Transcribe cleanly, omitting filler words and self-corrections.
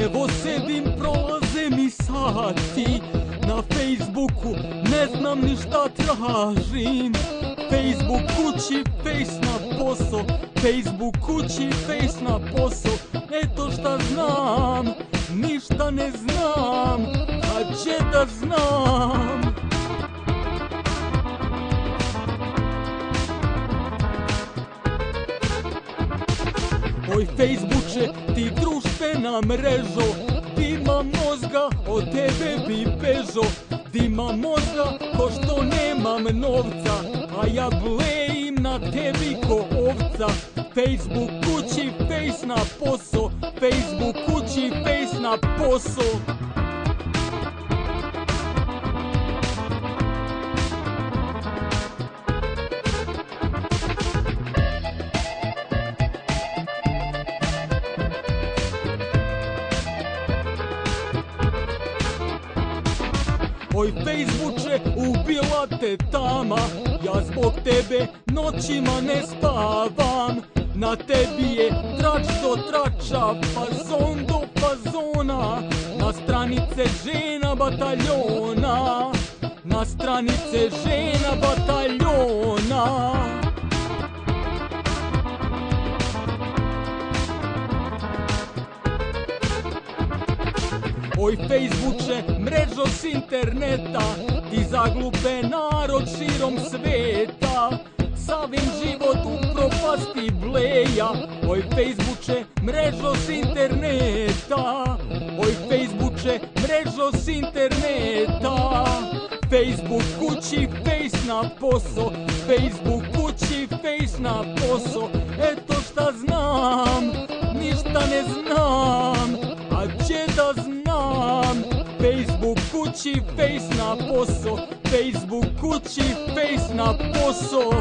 Evo sedim, prolaze mi sati na Facebooku, ne znam ni šta tražim. Facebook kući, face na posao, Facebook kući, face na posao. Eto šta znam, ništa ne znam, a če da znam. Oj Facebooče, ti društvena mrežo, dima mozga, od tebe bi bežo. Dima mozga, ko što nemam novca, a ja blejim na tebi ko ovca. Facebook kući, face na posao, Facebook kući, face na posao. Oj Facebooče, ubila te tama, ja zbog tebe noćima ne spavam. Na tebi je trač do trača, fazon do fazona, na stranice žena bataljona, na stranice žena bataljona. Oj Facebooče, mrežo s interneta, ti zaglupe narod širom sveta, savim život u propasti bleja. Oj Facebooče, mrežo s interneta, oj Facebooče, mrežo s interneta. Facebook kući, face na posao, Facebook kući, face na posao. Eto šta znam, ništa ne znam, a če da znam. Facebook kući, face na posao, Facebook kući, face na posao.